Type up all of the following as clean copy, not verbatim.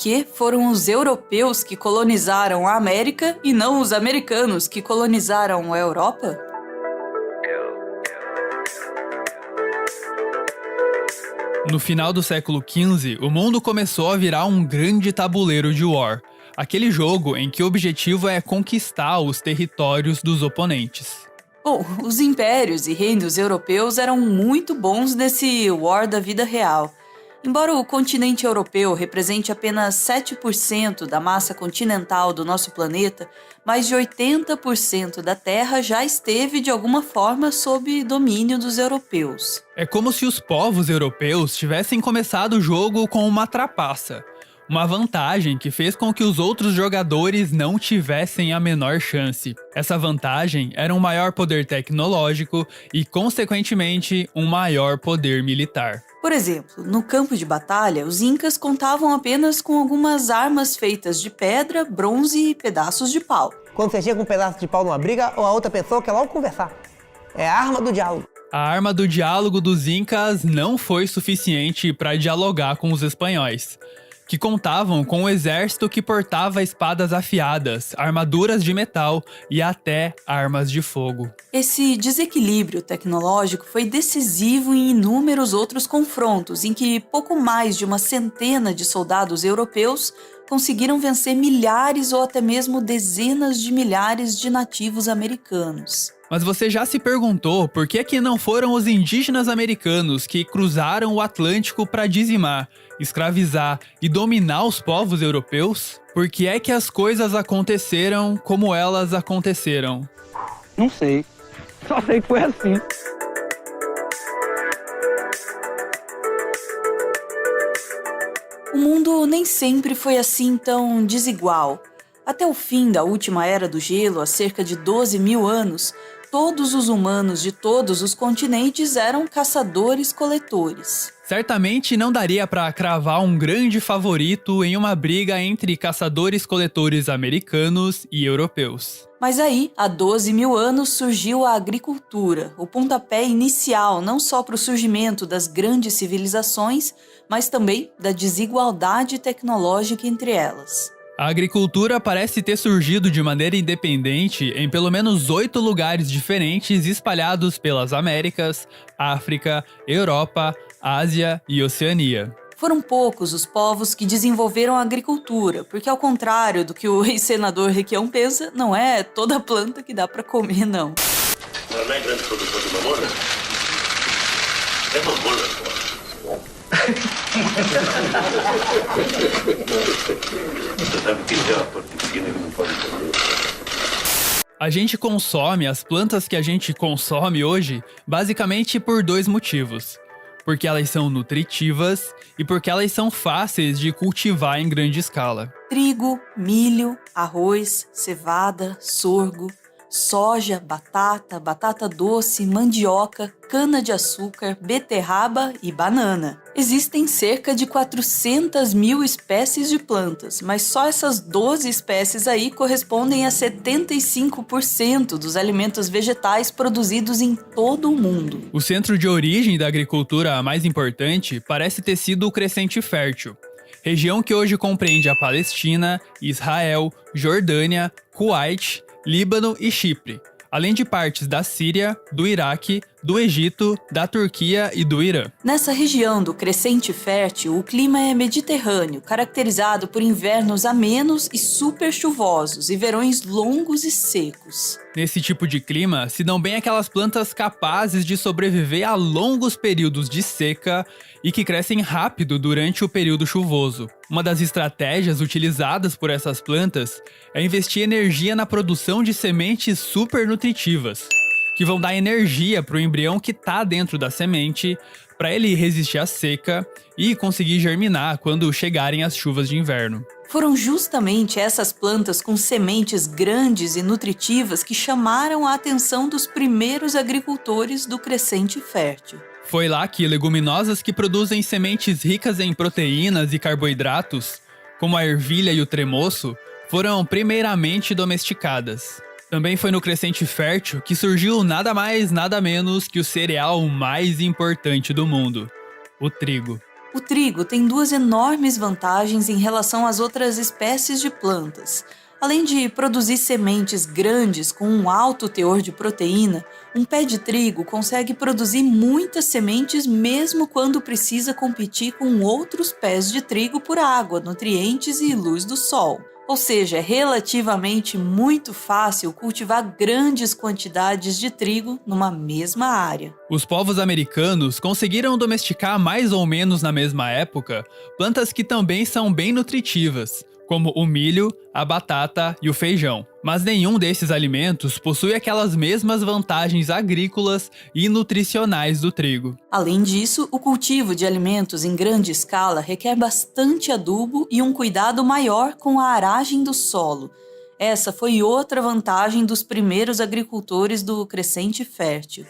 que foram os europeus que colonizaram a América e não os americanos que colonizaram a Europa? No final do século XV, o mundo começou a virar um grande tabuleiro de War, aquele jogo em que o objetivo é conquistar os territórios dos oponentes. Bom, os impérios e reinos europeus eram muito bons nesse War da vida real. Embora o continente europeu represente apenas 7% da massa continental do nosso planeta, mais de 80% da Terra já esteve de alguma forma sob domínio dos europeus. É como se os povos europeus tivessem começado o jogo com uma trapaça. Uma vantagem que fez com que os outros jogadores não tivessem a menor chance. Essa vantagem era um maior poder tecnológico e, consequentemente, um maior poder militar. Por exemplo, no campo de batalha, os incas contavam apenas com algumas armas feitas de pedra, bronze e pedaços de pau. Quando você chega com um pedaço de pau numa briga, ou a outra pessoa quer logo conversar. É a arma do diálogo. A arma do diálogo dos incas não foi suficiente para dialogar com os espanhóis, que contavam com um exército que portava espadas afiadas, armaduras de metal e até armas de fogo. Esse desequilíbrio tecnológico foi decisivo em inúmeros outros confrontos, em que pouco mais de uma centena de soldados europeus conseguiram vencer milhares ou até mesmo dezenas de milhares de nativos americanos. Mas você já se perguntou por que não foram os indígenas americanos que cruzaram o Atlântico para dizimar, escravizar e dominar os povos europeus? Por que é que as coisas aconteceram como elas aconteceram? Não sei. Só sei que foi assim. O mundo nem sempre foi assim tão desigual. Até o fim da última era do gelo, há cerca de 12 mil anos, todos os humanos de todos os continentes eram caçadores-coletores. Certamente não daria para cravar um grande favorito em uma briga entre caçadores-coletores americanos e europeus. Mas aí, há 12 mil anos, surgiu a agricultura, o pontapé inicial não só para o surgimento das grandes civilizações, mas também da desigualdade tecnológica entre elas. A agricultura parece ter surgido de maneira independente em pelo menos 8 lugares diferentes espalhados pelas Américas, África, Europa, Ásia e Oceania. Foram poucos os povos que desenvolveram a agricultura, porque ao contrário do que o ex-senador Requião pensa, não é toda planta que dá para comer, não. Não é grande produtor de mamona? É mamona, pô. Você sabe que tem uma porquinha que não pode comer. A gente consome as plantas que a gente consome hoje basicamente por 2 motivos. Porque elas são nutritivas e porque elas são fáceis de cultivar em grande escala. Trigo, milho, arroz, cevada, sorgo, soja, batata doce, mandioca, cana-de-açúcar, beterraba e banana. Existem cerca de 400 mil espécies de plantas, mas só essas 12 espécies aí correspondem a 75% dos alimentos vegetais produzidos em todo o mundo. O centro de origem da agricultura mais importante parece ter sido o Crescente Fértil, região que hoje compreende a Palestina, Israel, Jordânia, Kuwait, Líbano e Chipre, além de partes da Síria, do Iraque, do Egito, da Turquia e do Irã. Nessa região do Crescente Fértil, o clima é mediterrâneo, caracterizado por invernos amenos e super chuvosos e verões longos e secos. Nesse tipo de clima, se dão bem aquelas plantas capazes de sobreviver a longos períodos de seca e que crescem rápido durante o período chuvoso. Uma das estratégias utilizadas por essas plantas é investir energia na produção de sementes super nutritivas, que vão dar energia para o embrião que está dentro da semente, para ele resistir à seca e conseguir germinar quando chegarem as chuvas de inverno. Foram justamente essas plantas com sementes grandes e nutritivas que chamaram a atenção dos primeiros agricultores do Crescente Fértil. Foi lá que leguminosas que produzem sementes ricas em proteínas e carboidratos, como a ervilha e o tremoço, foram primeiramente domesticadas. Também foi no Crescente Fértil que surgiu nada mais, nada menos que o cereal mais importante do mundo, o trigo. O trigo tem duas enormes vantagens em relação às outras espécies de plantas. Além de produzir sementes grandes com um alto teor de proteína, um pé de trigo consegue produzir muitas sementes mesmo quando precisa competir com outros pés de trigo por água, nutrientes e luz do sol. Ou seja, é relativamente muito fácil cultivar grandes quantidades de trigo numa mesma área. Os povos americanos conseguiram domesticar mais ou menos na mesma época plantas que também são bem nutritivas, como o milho, a batata e o feijão. Mas nenhum desses alimentos possui aquelas mesmas vantagens agrícolas e nutricionais do trigo. Além disso, o cultivo de alimentos em grande escala requer bastante adubo e um cuidado maior com a aragem do solo. Essa foi outra vantagem dos primeiros agricultores do Crescente Fértil.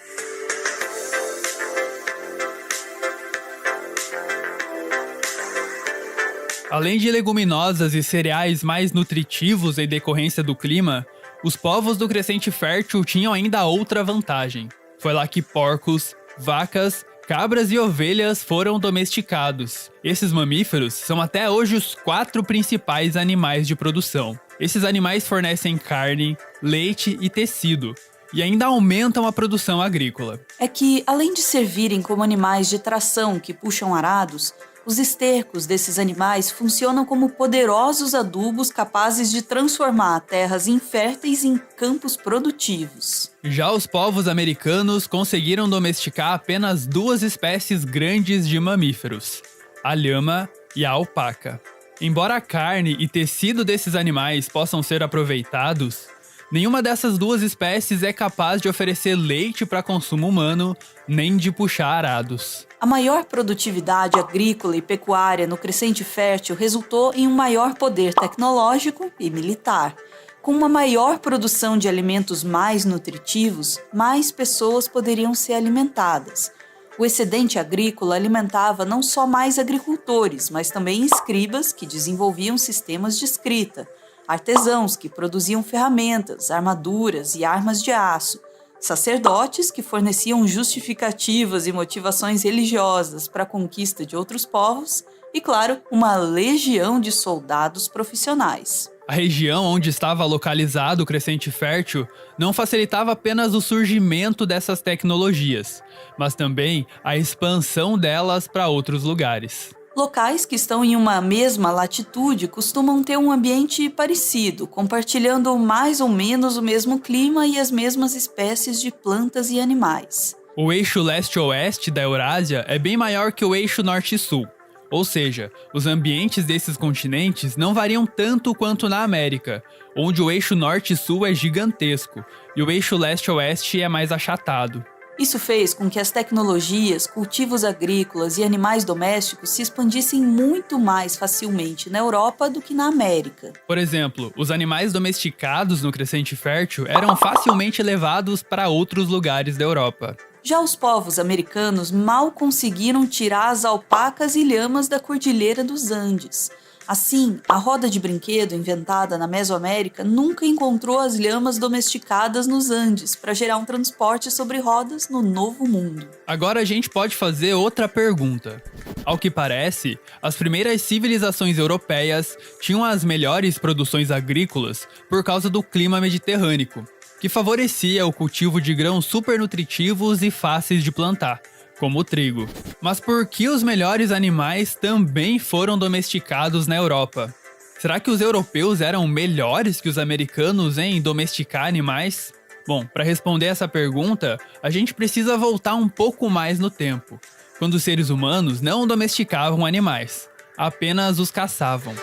Além de leguminosas e cereais mais nutritivos em decorrência do clima, os povos do Crescente Fértil tinham ainda outra vantagem. Foi lá que porcos, vacas, cabras e ovelhas foram domesticados. Esses mamíferos são até hoje os 4 principais animais de produção. Esses animais fornecem carne, leite e tecido, e ainda aumentam a produção agrícola. É que, além de servirem como animais de tração que puxam arados, os estercos desses animais funcionam como poderosos adubos capazes de transformar terras inférteis em campos produtivos. Já os povos americanos conseguiram domesticar apenas 2 espécies grandes de mamíferos, a lhama e a alpaca. Embora a carne e tecido desses animais possam ser aproveitados, nenhuma dessas 2 espécies é capaz de oferecer leite para consumo humano, nem de puxar arados. A maior produtividade agrícola e pecuária no Crescente Fértil resultou em um maior poder tecnológico e militar. Com uma maior produção de alimentos mais nutritivos, mais pessoas poderiam ser alimentadas. O excedente agrícola alimentava não só mais agricultores, mas também escribas que desenvolviam sistemas de escrita, artesãos que produziam ferramentas, armaduras e armas de aço, sacerdotes que forneciam justificativas e motivações religiosas para a conquista de outros povos e, claro, uma legião de soldados profissionais. A região onde estava localizado o Crescente Fértil não facilitava apenas o surgimento dessas tecnologias, mas também a expansão delas para outros lugares. Locais que estão em uma mesma latitude costumam ter um ambiente parecido, compartilhando mais ou menos o mesmo clima e as mesmas espécies de plantas e animais. O eixo leste-oeste da Eurásia é bem maior que o eixo norte-sul, ou seja, os ambientes desses continentes não variam tanto quanto na América, onde o eixo norte-sul é gigantesco e o eixo leste-oeste é mais achatado. Isso fez com que as tecnologias, cultivos agrícolas e animais domésticos se expandissem muito mais facilmente na Europa do que na América. Por exemplo, os animais domesticados no Crescente Fértil eram facilmente levados para outros lugares da Europa. Já os povos americanos mal conseguiram tirar as alpacas e lhamas da Cordilheira dos Andes. Assim, a roda de brinquedo inventada na Mesoamérica nunca encontrou as lhamas domesticadas nos Andes para gerar um transporte sobre rodas no Novo Mundo. Agora a gente pode fazer outra pergunta. Ao que parece, as primeiras civilizações europeias tinham as melhores produções agrícolas por causa do clima mediterrâneo, que favorecia o cultivo de grãos supernutritivos e fáceis de plantar, como o trigo. Mas por que os melhores animais também foram domesticados na Europa? Será que os europeus eram melhores que os americanos em domesticar animais? Bom, para responder essa pergunta, a gente precisa voltar um pouco mais no tempo, quando os seres humanos não domesticavam animais, apenas os caçavam.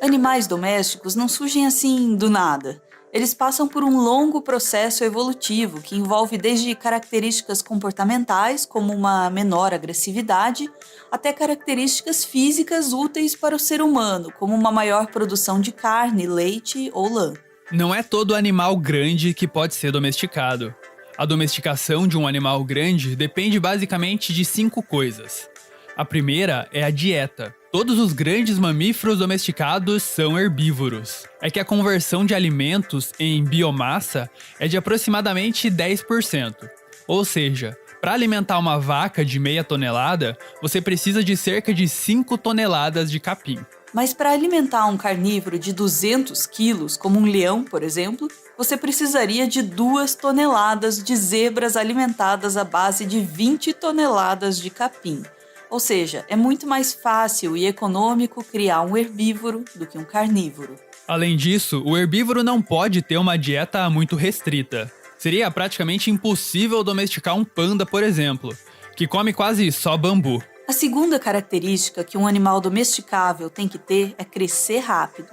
Animais domésticos não surgem assim do nada. Eles passam por um longo processo evolutivo que envolve desde características comportamentais, como uma menor agressividade, até características físicas úteis para o ser humano, como uma maior produção de carne, leite ou lã. Não é todo animal grande que pode ser domesticado. A domesticação de um animal grande depende basicamente de 5 coisas: A primeira é a dieta. Todos os grandes mamíferos domesticados são herbívoros. É que a conversão de alimentos em biomassa é de aproximadamente 10%. Ou seja, para alimentar uma vaca de meia tonelada, você precisa de cerca de 5 toneladas de capim. Mas para alimentar um carnívoro de 200 quilos, como um leão, por exemplo, você precisaria de 2 toneladas de zebras alimentadas à base de 20 toneladas de capim. Ou seja, é muito mais fácil e econômico criar um herbívoro do que um carnívoro. Além disso, o herbívoro não pode ter uma dieta muito restrita. Seria praticamente impossível domesticar um panda, por exemplo, que come quase só bambu. A segunda característica que um animal domesticável tem que ter é crescer rápido.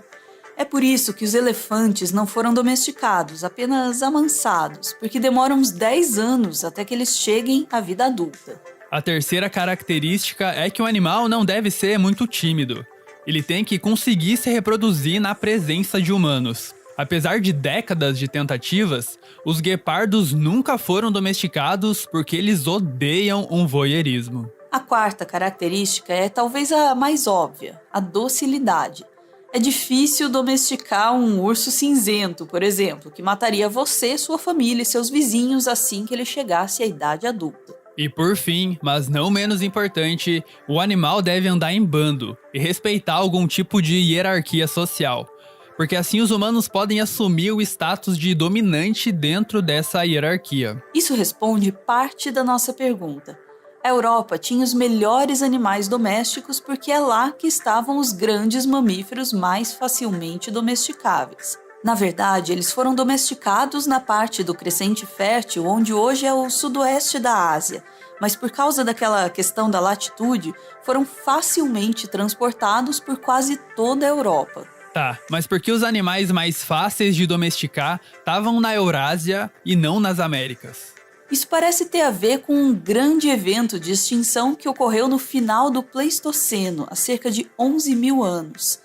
É por isso que os elefantes não foram domesticados, apenas amansados, porque demoram uns 10 anos até que eles cheguem à vida adulta. A terceira característica é que o animal não deve ser muito tímido. Ele tem que conseguir se reproduzir na presença de humanos. Apesar de décadas de tentativas, os guepardos nunca foram domesticados porque eles odeiam um voyeurismo. A quarta característica é talvez a mais óbvia, a docilidade. É difícil domesticar um urso cinzento, por exemplo, que mataria você, sua família e seus vizinhos assim que ele chegasse à idade adulta. E por fim, mas não menos importante, o animal deve andar em bando e respeitar algum tipo de hierarquia social, porque assim os humanos podem assumir o status de dominante dentro dessa hierarquia. Isso responde parte da nossa pergunta. A Europa tinha os melhores animais domésticos porque é lá que estavam os grandes mamíferos mais facilmente domesticáveis. Na verdade, eles foram domesticados na parte do crescente fértil, onde hoje é o sudoeste da Ásia, mas por causa daquela questão da latitude, foram facilmente transportados por quase toda a Europa. Tá, mas por que os animais mais fáceis de domesticar estavam na Eurásia e não nas Américas? Isso parece ter a ver com um grande evento de extinção que ocorreu no final do Pleistoceno, há cerca de 11 mil anos.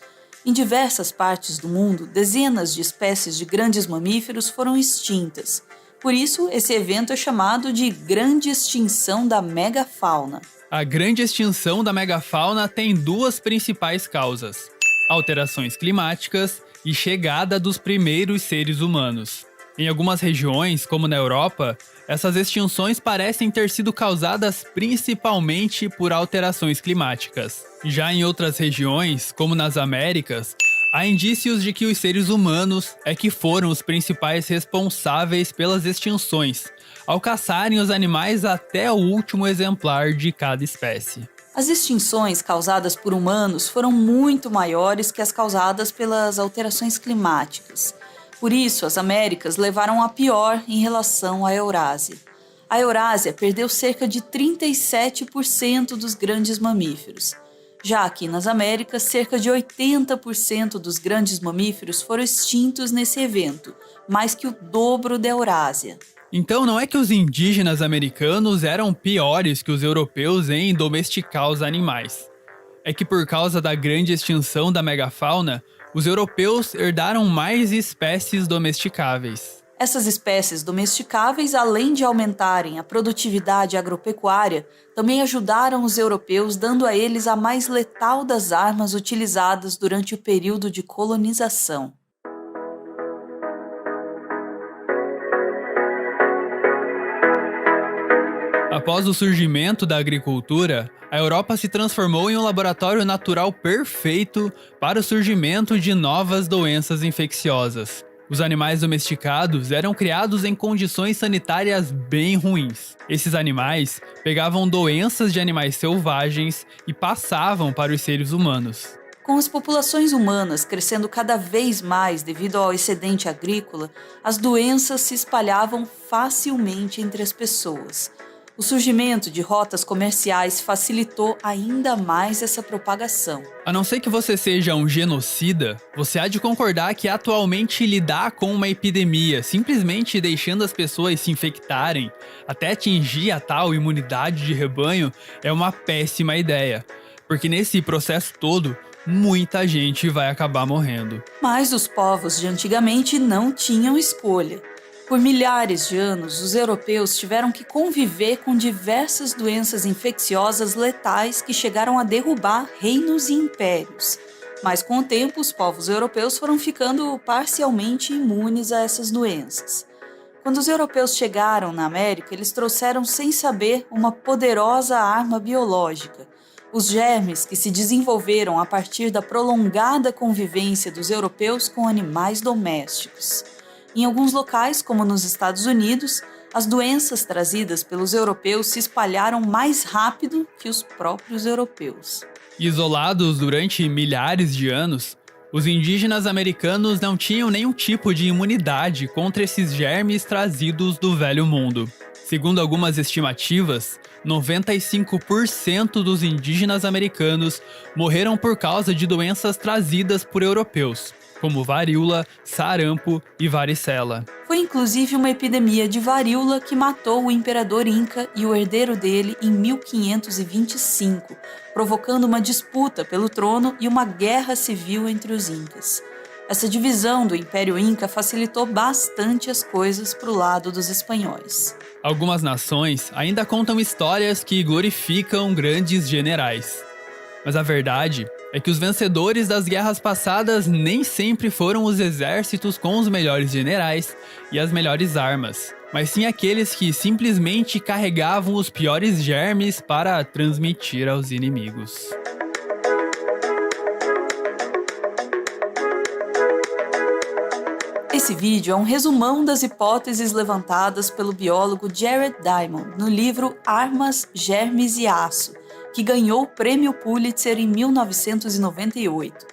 Em diversas partes do mundo, dezenas de espécies de grandes mamíferos foram extintas. Por isso, esse evento é chamado de Grande Extinção da Megafauna. A grande extinção da megafauna tem duas principais causas: alterações climáticas e chegada dos primeiros seres humanos. Em algumas regiões, como na Europa, essas extinções parecem ter sido causadas principalmente por alterações climáticas. Já em outras regiões, como nas Américas, há indícios de que os seres humanos é que foram os principais responsáveis pelas extinções, ao caçarem os animais até o último exemplar de cada espécie. As extinções causadas por humanos foram muito maiores que as causadas pelas alterações climáticas. Por isso, as Américas levaram a pior em relação à Eurásia. A Eurásia perdeu cerca de 37% dos grandes mamíferos. Já aqui nas Américas, cerca de 80% dos grandes mamíferos foram extintos nesse evento, mais que o dobro da Eurásia. Então não é que os indígenas americanos eram piores que os europeus em domesticar os animais. É que por causa da grande extinção da megafauna, os europeus herdaram mais espécies domesticáveis. Essas espécies domesticáveis, além de aumentarem a produtividade agropecuária, também ajudaram os europeus, dando a eles a mais letal das armas utilizadas durante o período de colonização. Após o surgimento da agricultura, a Europa se transformou em um laboratório natural perfeito para o surgimento de novas doenças infecciosas. Os animais domesticados eram criados em condições sanitárias bem ruins. Esses animais pegavam doenças de animais selvagens e passavam para os seres humanos. Com as populações humanas crescendo cada vez mais devido ao excedente agrícola, as doenças se espalhavam facilmente entre as pessoas. O surgimento de rotas comerciais facilitou ainda mais essa propagação. A não ser que você seja um genocida, você há de concordar que atualmente lidar com uma epidemia, simplesmente deixando as pessoas se infectarem, até atingir a tal imunidade de rebanho, é uma péssima ideia. Porque nesse processo todo, muita gente vai acabar morrendo. Mas os povos de antigamente não tinham escolha. Por milhares de anos, os europeus tiveram que conviver com diversas doenças infecciosas letais que chegaram a derrubar reinos e impérios. Mas com o tempo, os povos europeus foram ficando parcialmente imunes a essas doenças. Quando os europeus chegaram na América, eles trouxeram sem saber uma poderosa arma biológica. Os germes que se desenvolveram a partir da prolongada convivência dos europeus com animais domésticos. Em alguns locais, como nos Estados Unidos, as doenças trazidas pelos europeus se espalharam mais rápido que os próprios europeus. Isolados durante milhares de anos, os indígenas americanos não tinham nenhum tipo de imunidade contra esses germes trazidos do Velho Mundo. Segundo algumas estimativas, 95% dos indígenas americanos morreram por causa de doenças trazidas por europeus, como varíola, sarampo e varicela. Foi inclusive uma epidemia de varíola que matou o imperador Inca e o herdeiro dele em 1525, provocando uma disputa pelo trono e uma guerra civil entre os Incas. Essa divisão do Império Inca facilitou bastante as coisas para o lado dos espanhóis. Algumas nações ainda contam histórias que glorificam grandes generais. Mas a verdade é que os vencedores das guerras passadas nem sempre foram os exércitos com os melhores generais e as melhores armas, mas sim aqueles que simplesmente carregavam os piores germes para transmitir aos inimigos. Esse vídeo é um resumão das hipóteses levantadas pelo biólogo Jared Diamond no livro Armas, Germes e Aço, que ganhou o Prêmio Pulitzer em 1998.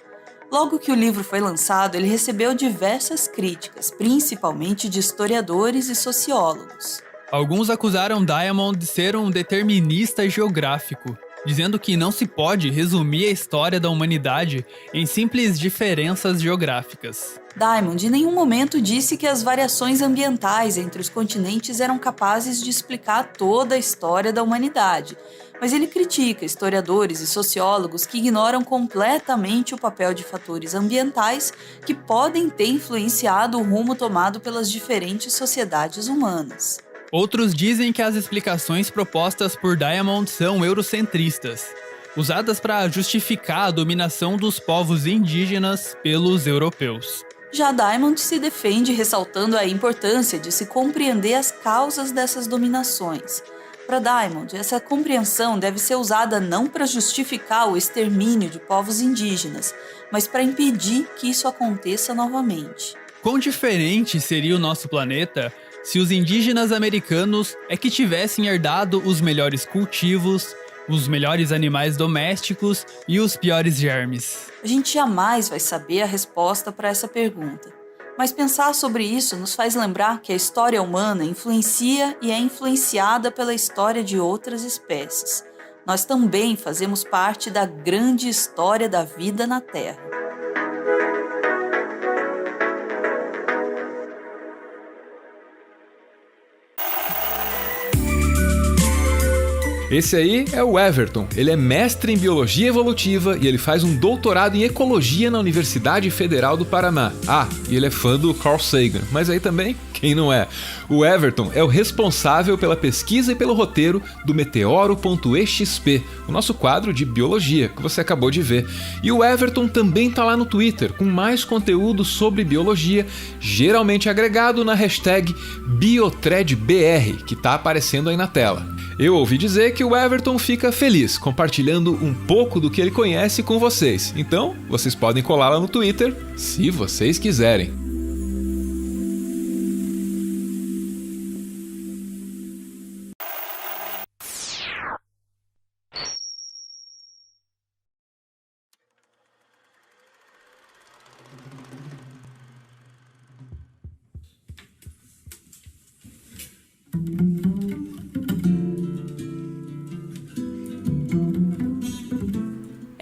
Logo que o livro foi lançado, ele recebeu diversas críticas, principalmente de historiadores e sociólogos. Alguns acusaram Diamond de ser um determinista geográfico, dizendo que não se pode resumir a história da humanidade em simples diferenças geográficas. Diamond em nenhum momento disse que as variações ambientais entre os continentes eram capazes de explicar toda a história da humanidade, mas ele critica historiadores e sociólogos que ignoram completamente o papel de fatores ambientais que podem ter influenciado o rumo tomado pelas diferentes sociedades humanas. Outros dizem que as explicações propostas por Diamond são eurocentristas, usadas para justificar a dominação dos povos indígenas pelos europeus. Já Diamond se defende ressaltando a importância de se compreender as causas dessas dominações. Para Diamond, essa compreensão deve ser usada não para justificar o extermínio de povos indígenas, mas para impedir que isso aconteça novamente. Quão diferente seria o nosso planeta se os indígenas americanos é que tivessem herdado os melhores cultivos, os melhores animais domésticos e os piores germes? A gente jamais vai saber a resposta para essa pergunta. Mas pensar sobre isso nos faz lembrar que a história humana influencia e é influenciada pela história de outras espécies. Nós também fazemos parte da grande história da vida na Terra. Esse aí é o Everton. Ele é mestre em Biologia Evolutiva e ele faz um doutorado em Ecologia na Universidade Federal do Paraná. Ah, e ele é fã do Carl Sagan, mas aí também, quem não é? O Everton é o responsável pela pesquisa e pelo roteiro do Meteoro.exp, o nosso quadro de biologia que você acabou de ver. E o Everton também tá lá no Twitter com mais conteúdo sobre biologia, geralmente agregado na hashtag BiothreadBR, que tá aparecendo aí na tela. Eu ouvi dizer que o Everton fica feliz compartilhando um pouco do que ele conhece com vocês. Então, vocês podem colar lá no Twitter, se vocês quiserem.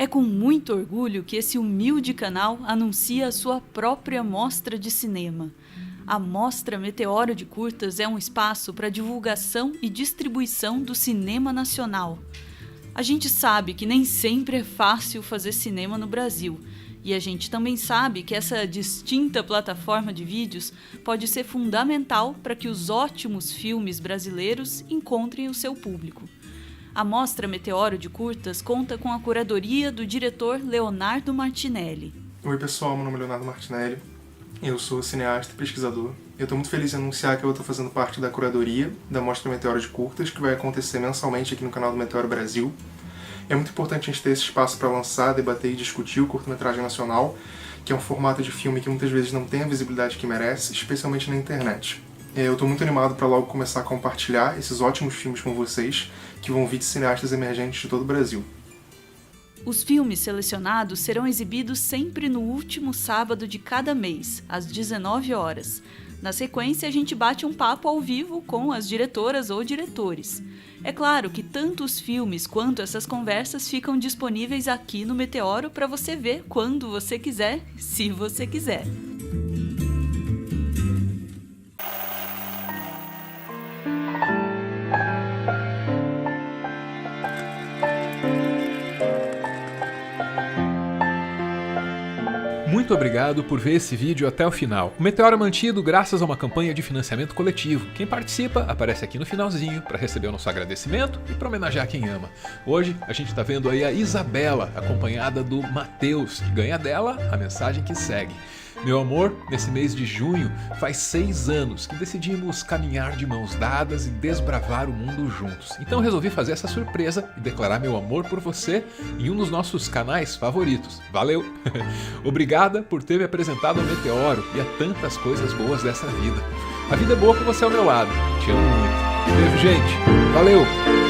É com muito orgulho que esse humilde canal anuncia a sua própria mostra de cinema. A Mostra Meteoro de Curtas é um espaço para divulgação e distribuição do cinema nacional. A gente sabe que nem sempre é fácil fazer cinema no Brasil, E a gente também sabe que essa distinta plataforma de vídeos pode ser fundamental para que os ótimos filmes brasileiros encontrem o seu público. A Mostra Meteoro de Curtas conta com a curadoria do diretor Leonardo Martinelli. Oi pessoal, meu nome é Leonardo Martinelli, eu sou cineasta e pesquisador. Eu estou muito feliz em anunciar que eu estou fazendo parte da curadoria da Mostra Meteoro de Curtas, que vai acontecer mensalmente aqui no canal do Meteoro Brasil. É muito importante a gente ter esse espaço para lançar, debater e discutir o curta-metragem nacional, que é um formato de filme que muitas vezes não tem a visibilidade que merece, especialmente na internet. Eu estou muito animado para logo começar a compartilhar esses ótimos filmes com vocês, que vão vir de cineastas emergentes de todo o Brasil. Os filmes selecionados serão exibidos sempre no último sábado de cada mês, às 19 horas. Na sequência, a gente bate um papo ao vivo com as diretoras ou diretores. É claro que tanto os filmes quanto essas conversas ficam disponíveis aqui no Meteoro para você ver quando você quiser, se você quiser. Muito obrigado por ver esse vídeo até o final. O Meteoro é mantido graças a uma campanha de financiamento coletivo. Quem participa aparece aqui no finalzinho para receber o nosso agradecimento e para homenagear quem ama. Hoje a gente está vendo aí a Isabela, acompanhada do Matheus, que ganha dela a mensagem que segue. Meu amor, nesse mês de junho faz 6 anos que decidimos caminhar de mãos dadas e desbravar o mundo juntos. Então resolvi fazer essa surpresa e declarar meu amor por você em um dos nossos canais favoritos. Valeu! Obrigada por ter me apresentado ao Meteoro e a tantas coisas boas dessa vida. A vida é boa com você ao meu lado. Te amo muito. Beijo, gente. Valeu!